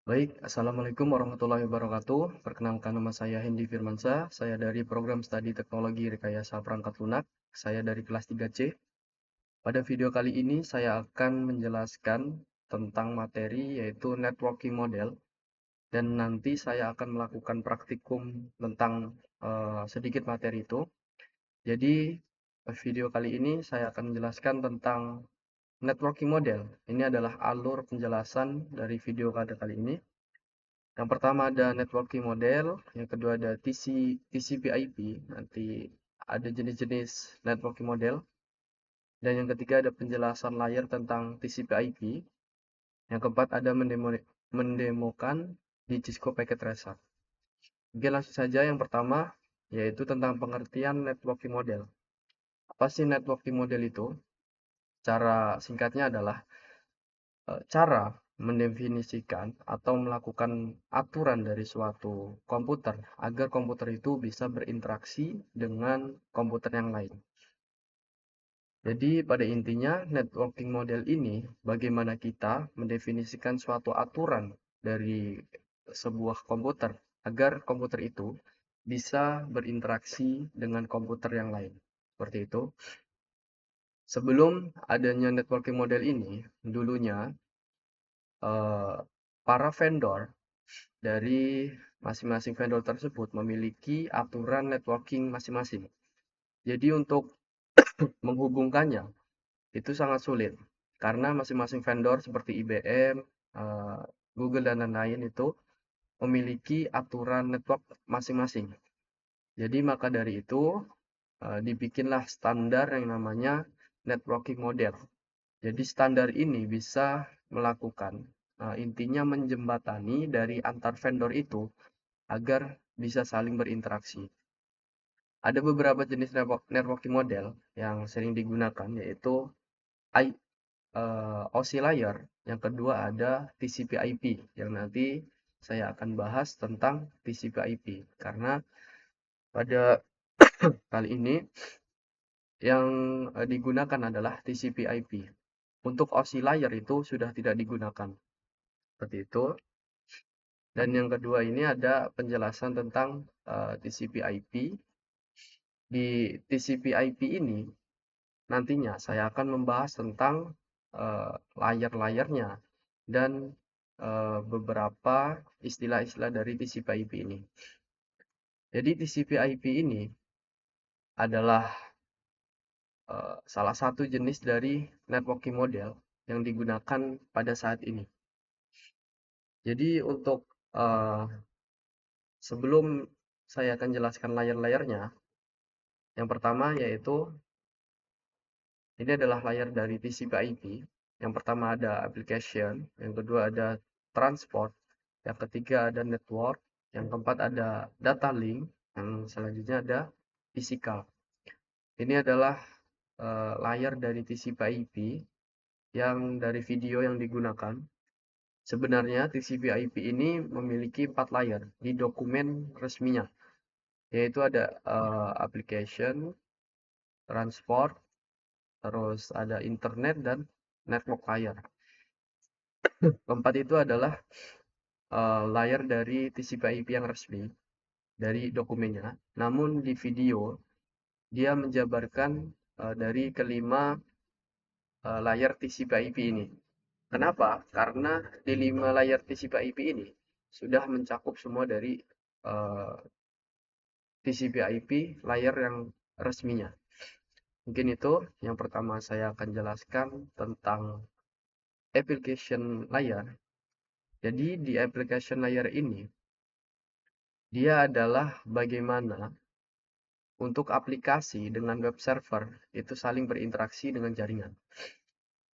Baik, Assalamualaikum warahmatullahi wabarakatuh. Perkenalkan nama saya Hendy Firmansyah. Saya dari program studi teknologi rekayasa perangkat lunak. Saya dari kelas 3C. Pada video kali ini saya akan menjelaskan tentang materi yaitu networking model dan nanti saya akan melakukan praktikum tentang sedikit materi itu. Jadi video kali ini saya akan menjelaskan tentang networking model. Ini adalah alur penjelasan dari video pada kali ini. Yang pertama ada networking model, yang kedua ada TCP/IP, nanti ada jenis-jenis networking model, dan yang ketiga ada penjelasan layar tentang TCP/IP. Yang keempat ada mendemokan di Cisco Packet Tracer. Oke, langsung saja yang pertama yaitu tentang pengertian networking model. Apa sih networking model itu? Cara singkatnya adalah cara mendefinisikan atau melakukan aturan dari suatu komputer agar komputer itu bisa berinteraksi dengan komputer yang lain. Jadi pada intinya networking model ini bagaimana kita mendefinisikan suatu aturan dari sebuah komputer agar komputer itu bisa berinteraksi dengan komputer yang lain. Seperti itu. Sebelum adanya networking model ini, dulunya eh, para vendor dari masing-masing vendor tersebut memiliki aturan networking masing-masing. Jadi untuk menghubungkannya itu sangat sulit karena masing-masing vendor seperti IBM, Google dan lain-lain itu memiliki aturan network masing-masing. Jadi maka dari itu dibikinlah standar yang namanya networking model. Jadi standar ini bisa melakukan intinya menjembatani dari antar vendor itu agar bisa saling berinteraksi. Ada beberapa jenis networking model yang sering digunakan yaitu OSI layer, yang kedua ada TCP/IP yang nanti saya akan bahas tentang TCP/IP karena pada kali ini yang digunakan adalah TCP/IP. Untuk OSI layer itu sudah tidak digunakan. Seperti itu. Dan yang kedua ini ada penjelasan tentang TCP/IP. Di TCP/IP ini nantinya saya akan membahas tentang layar-layarnya dan beberapa istilah-istilah dari TCP/IP ini. Jadi TCP/IP ini adalah salah satu jenis dari networking model yang digunakan pada saat ini. Jadi untuk sebelum saya akan jelaskan layar-layarnya, yang pertama yaitu ini adalah layar dari TCP/IP. Yang pertama ada application, yang kedua ada transport, yang ketiga ada network, yang keempat ada data link, yang selanjutnya ada physical. Ini adalah layar dari TCP/IP yang dari video yang digunakan. Sebenarnya TCP/IP ini memiliki 4 layar di dokumen resminya, yaitu ada application, transport, terus ada internet dan network layer. Keempat itu adalah layar dari TCP/IP yang resmi dari dokumennya. Namun di video dia menjabarkan dari kelima layar TCP/IP ini. Kenapa? Karena di 5 layar TCP/IP ini sudah mencakup semua dari TCP/IP layar yang resminya. Mungkin itu yang pertama saya akan jelaskan tentang application layer. Jadi di application layer ini dia adalah bagaimana untuk aplikasi dengan web server itu saling berinteraksi dengan jaringan.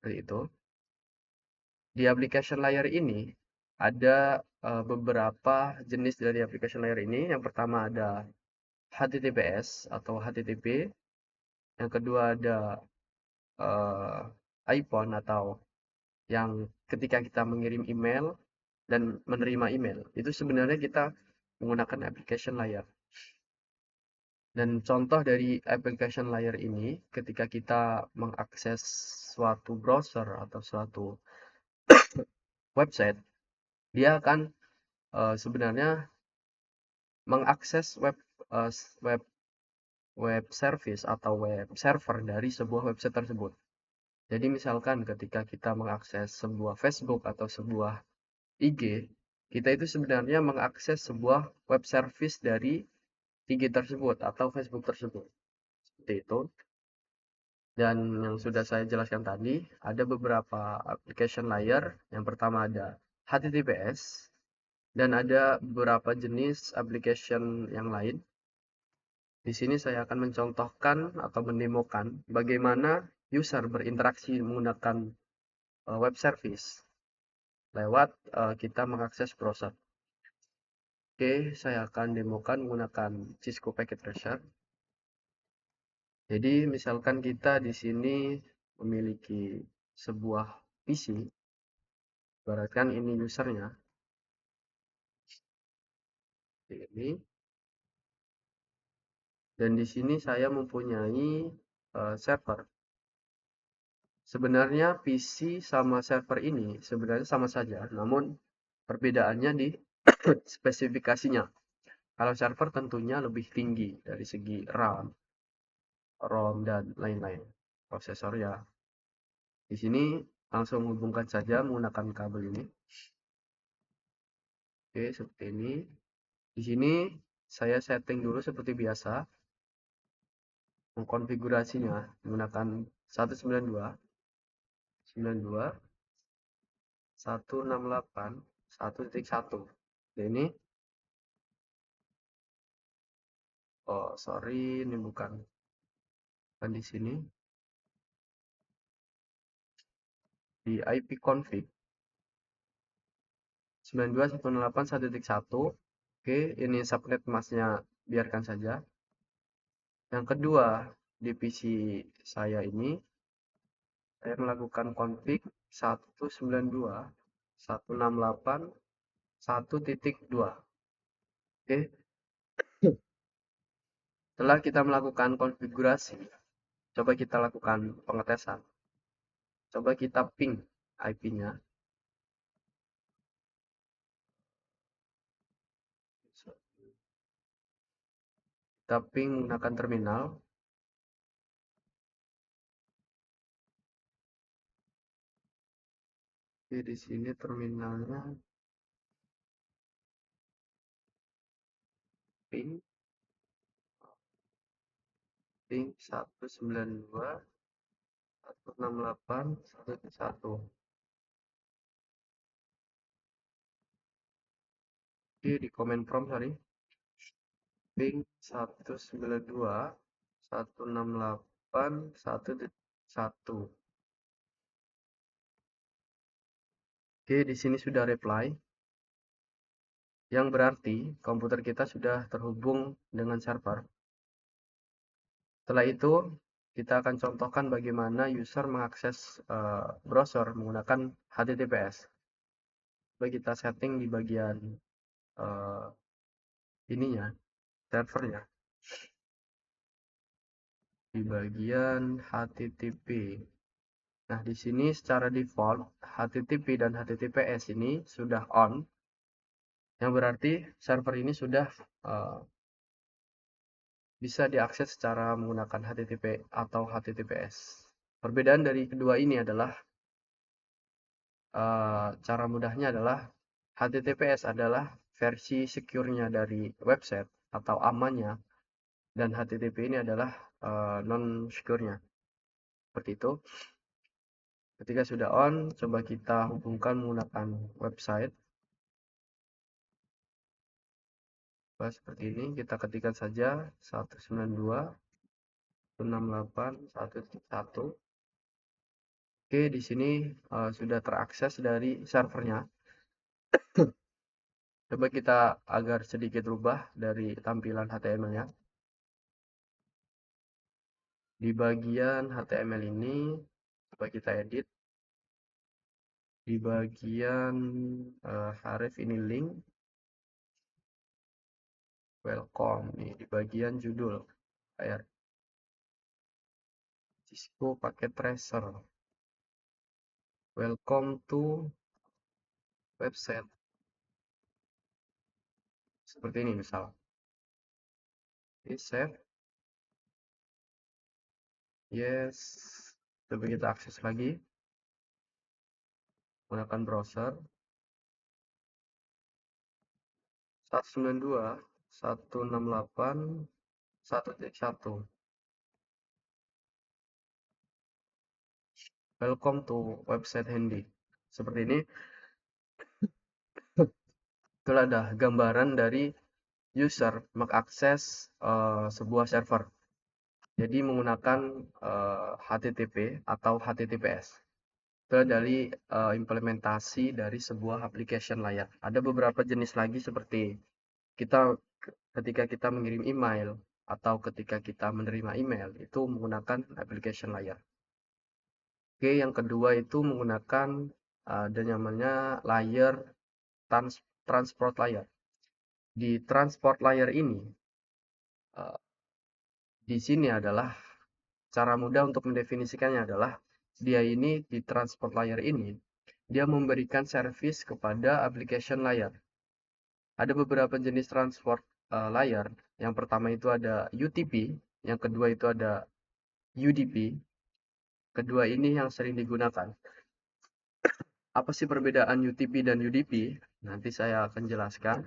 Seperti itu. Di application layer ini ada beberapa jenis dari application layer ini. Yang pertama ada HTTPS atau HTTP. Yang kedua ada iPhone atau yang ketika kita mengirim email dan menerima email. Itu sebenarnya kita menggunakan application layer. Dan contoh dari application layer ini ketika kita mengakses suatu browser atau suatu website, Dia akan sebenarnya mengakses eh, web web service atau web server dari sebuah website tersebut. Jadi misalkan ketika kita mengakses sebuah Facebook atau sebuah IG, kita itu sebenarnya mengakses sebuah web service dari IG tersebut atau Facebook tersebut. Seperti itu. Dan yang sudah saya jelaskan tadi, ada beberapa application layer. Yang pertama ada HTTPS, dan ada beberapa jenis application yang lain. Di sini saya akan mencontohkan atau mendemokan bagaimana user berinteraksi menggunakan web service lewat kita mengakses browser. Oke, saya akan demokan menggunakan Cisco Packet Tracer. Jadi misalkan kita di sini memiliki sebuah PC, ibaratkan ini usernya, ini, dan di sini saya mempunyai server. Sebenarnya PC sama server ini sebenarnya sama saja, namun perbedaannya di spesifikasinya. Kalau server tentunya lebih tinggi dari segi RAM, ROM, dan lain-lain. Prosesor ya. Di sini langsung hubungkan saja menggunakan kabel ini. Oke, seperti ini. Di sini saya setting dulu seperti biasa, mengkonfigurasinya menggunakan 192, 92, 168, 1.1. Ini, oh sorry, ini bukan di sini. Di IP config 92.168.1.1. Oke, ini subnet masnya biarkan saja. Yang kedua, di PC saya ini, saya melakukan config 192.168.1.2. Oke, setelah kita melakukan konfigurasi, coba kita lakukan pengetesan. Coba kita ping IP-nya. Kita ping menggunakan terminal. Oke, di sini terminalnya ping 192.168.1.1. Oke, di command prompt sorry. Ping 192.168.1.1. Oke, di sini sudah reply. Yang berarti komputer kita sudah terhubung dengan server. Setelah itu, kita akan contohkan bagaimana user mengakses browser menggunakan HTTPS. Coba kita setting di bagian uh, ininya, servernya, di bagian HTTP. Nah, di sini secara default HTTP dan HTTPS ini sudah on, yang berarti server ini sudah bisa diakses secara menggunakan HTTP atau HTTPS. Perbedaan dari kedua ini adalah cara mudahnya adalah HTTPS adalah versi secure-nya dari website atau amannya, dan HTTP ini adalah non-secure-nya. Seperti itu. Ketika sudah on, coba kita hubungkan menggunakan website. Seperti ini, kita ketikkan saja 192.168.1.1. Oke, di sini sudah terakses dari servernya. Coba kita agar sedikit rubah dari tampilan HTML-nya. Di bagian HTML ini, coba kita edit. Di bagian href ini link, welcome. Nih, di bagian judul, kayak Cisco Packet Tracer. Welcome to website. Seperti ini misal. Oke, save. Yes. Coba kita akses lagi. Gunakan browser. 192.168.1.1. Welcome to website Handy. Seperti ini. Itulah ada gambaran dari user mengakses sebuah server. Jadi menggunakan HTTP atau HTTPS. Itu dari implementasi dari sebuah application layar. Ada beberapa jenis lagi seperti ketika kita mengirim email atau ketika kita menerima email itu menggunakan application layar. Oke, yang kedua itu menggunakan ada namanya layer transport layer. Di transport layer ini di sini adalah cara mudah untuk mendefinisikannya adalah dia ini di transport layer ini dia memberikan service kepada application layer. Ada beberapa jenis transport layer. Yang pertama itu ada UTP, yang kedua itu ada UDP. Kedua ini yang sering digunakan. Apa sih perbedaan UTP dan UDP? Nanti saya akan jelaskan.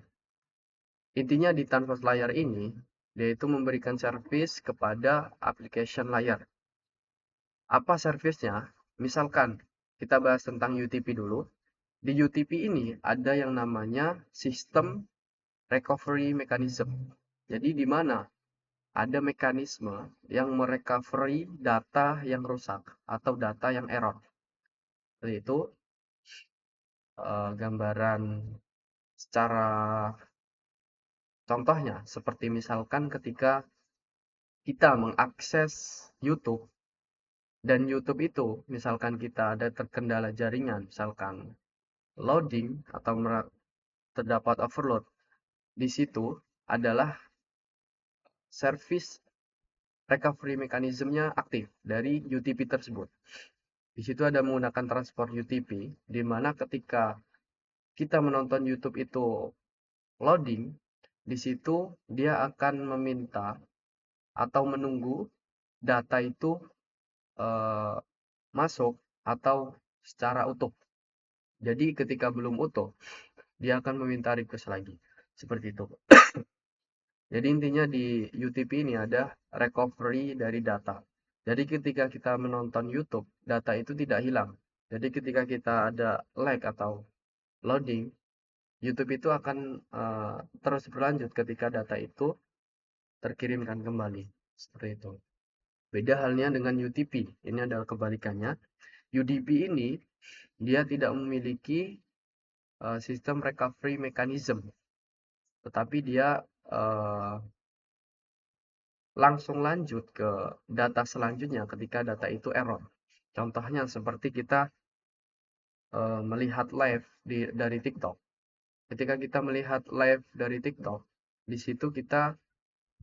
Intinya di transport layer ini, dia itu memberikan service kepada application layer. Apa servicenya? Misalkan kita bahas tentang UTP dulu. Di UTP ini ada yang namanya sistem recovery mechanism. Jadi di mana ada mekanisme yang merecovery data yang rusak atau data yang error. Seperti itu gambaran secara contohnya seperti misalkan ketika kita mengakses YouTube dan YouTube itu misalkan kita ada terkendala jaringan, misalkan loading atau terdapat overload. Di situ adalah service recovery mekanismenya aktif dari UTP tersebut. Di situ ada menggunakan transport UTP, di mana ketika kita menonton YouTube itu loading, di situ dia akan meminta atau menunggu data itu masuk atau secara utuh. Jadi ketika belum utuh, dia akan meminta request lagi. Seperti itu. Jadi intinya di UTP ini ada recovery dari data. Jadi ketika kita menonton YouTube, data itu tidak hilang. Jadi ketika kita ada lag atau loading, YouTube itu akan terus berlanjut ketika data itu terkirimkan kembali. Seperti itu. Beda halnya dengan UTP. Ini adalah kebalikannya. UDP ini dia tidak memiliki sistem recovery mechanism, tetapi dia langsung lanjut ke data selanjutnya ketika data itu error. Contohnya seperti kita melihat live dari TikTok. Ketika kita melihat live dari TikTok, di situ kita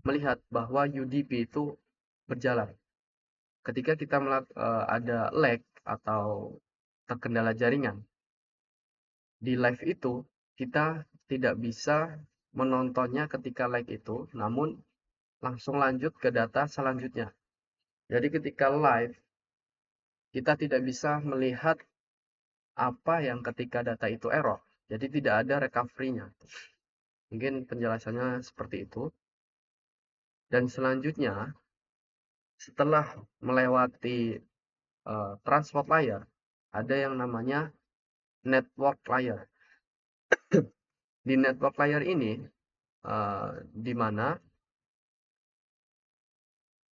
melihat bahwa UDP itu berjalan. Ketika kita ada lag atau terkendala jaringan, di live itu kita tidak bisa menontonnya ketika lag itu, namun langsung lanjut ke data selanjutnya. Jadi ketika live, kita tidak bisa melihat apa yang ketika data itu error. Jadi tidak ada recovery-nya. Mungkin penjelasannya seperti itu. Dan selanjutnya, setelah melewati transport layer, ada yang namanya network layer. Di network layer ini, di mana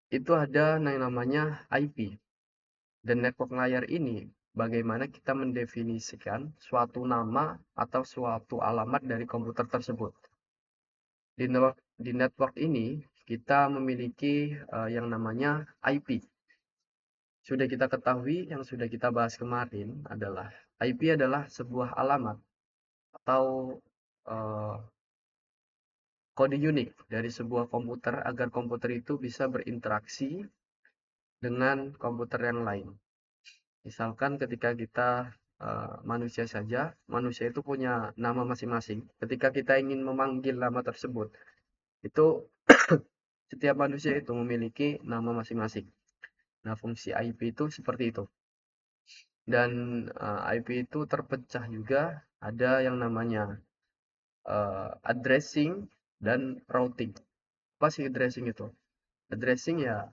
itu ada yang namanya IP. Dan network layer ini, bagaimana kita mendefinisikan suatu nama atau suatu alamat dari komputer tersebut. Di network ini, kita memiliki yang namanya IP. Sudah kita ketahui, yang sudah kita bahas kemarin adalah IP adalah sebuah alamat atau kode unik dari sebuah komputer agar komputer itu bisa berinteraksi dengan komputer yang lain. Misalkan ketika kita manusia saja, manusia itu punya nama masing-masing. Ketika kita ingin memanggil nama tersebut, itu setiap manusia itu memiliki nama masing-masing. Nah, fungsi IP itu seperti itu. Dan IP itu terpecah juga, ada yang namanya addressing dan routing. Apa sih addressing itu? Addressing ya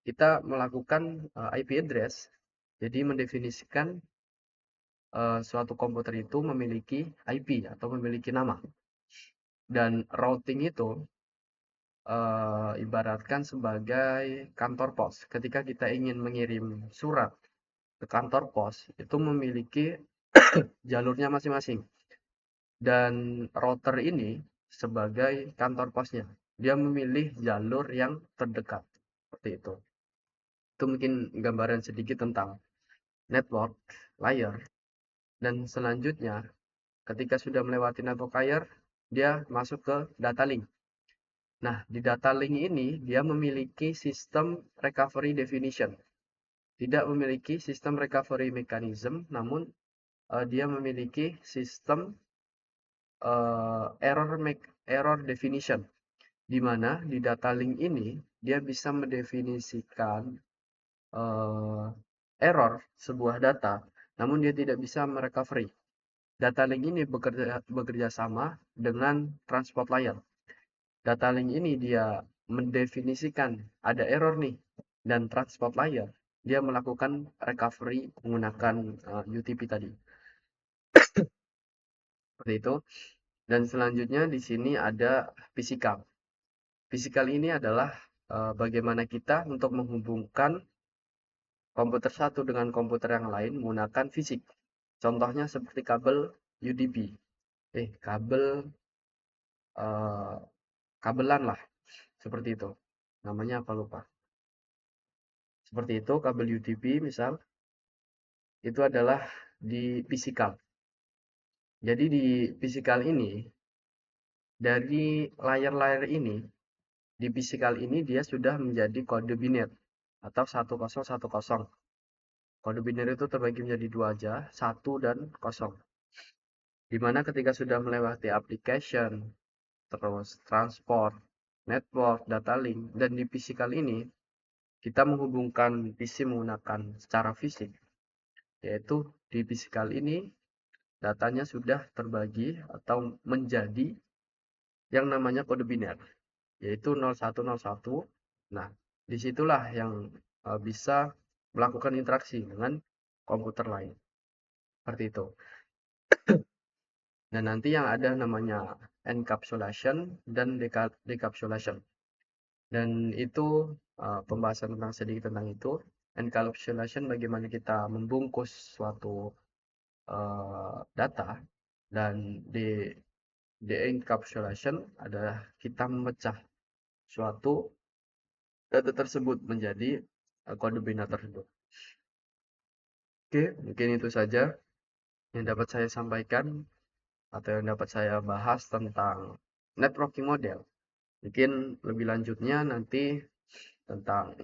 kita melakukan IP address, jadi mendefinisikan suatu komputer itu memiliki IP atau memiliki nama. Dan routing itu ibaratkan sebagai kantor pos. Ketika kita ingin mengirim surat ke kantor pos, itu memiliki jalurnya masing-masing. Dan router ini sebagai kantor posnya. Dia memilih jalur yang terdekat. Seperti itu. Itu mungkin gambaran sedikit tentang network layer. Dan selanjutnya, ketika sudah melewati network layer, dia masuk ke data link. Nah, di data link ini dia memiliki sistem recovery definition. Tidak memiliki sistem recovery mechanism, namun dia memiliki sistem error definition, di mana di data link ini dia bisa mendefinisikan error sebuah data, namun dia tidak bisa merecovery. Data link ini bekerja sama dengan transport layer. Data link ini dia mendefinisikan ada error nih, dan transport layer dia melakukan recovery menggunakan UTP tadi. Seperti itu. Dan selanjutnya di sini ada physical. Physical ini adalah bagaimana kita untuk menghubungkan komputer satu dengan komputer yang lain menggunakan fisik. Contohnya seperti kabel UDP. Kabel kabelan lah. Seperti itu. Namanya apa lupa. Seperti itu kabel UDP misal. Itu adalah di physical. Jadi di physical ini, dari layar-layar ini, di physical ini dia sudah menjadi kode biner atau 1010. Kode biner itu terbagi menjadi dua aja, 1 dan 0. Dimana ketika sudah melewati application, terus transport, network, data link, dan di physical ini, kita menghubungkan PC menggunakan secara fisik, yaitu di physical ini, datanya sudah terbagi atau menjadi yang namanya kode biner, yaitu 0101. Nah, disitulah yang bisa melakukan interaksi dengan komputer lain. Seperti itu. Dan nanti yang ada namanya encapsulation dan decapsulation. Dan itu pembahasan tentang sedikit tentang itu. Encapsulation bagaimana kita membungkus suatu data, dan de-encapsulation adalah kita memecah suatu data tersebut menjadi kode biner tersebut. Oke, mungkin itu saja yang dapat saya sampaikan atau yang dapat saya bahas tentang networking model. Mungkin lebih lanjutnya nanti tentang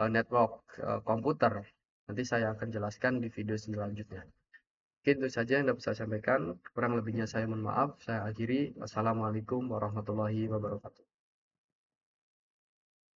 network komputer. Nanti saya akan jelaskan di video selanjutnya. Mungkin itu saja yang dapat saya sampaikan. Kurang lebihnya saya mohon maaf. Saya akhiri. Wassalamualaikum warahmatullahi wabarakatuh.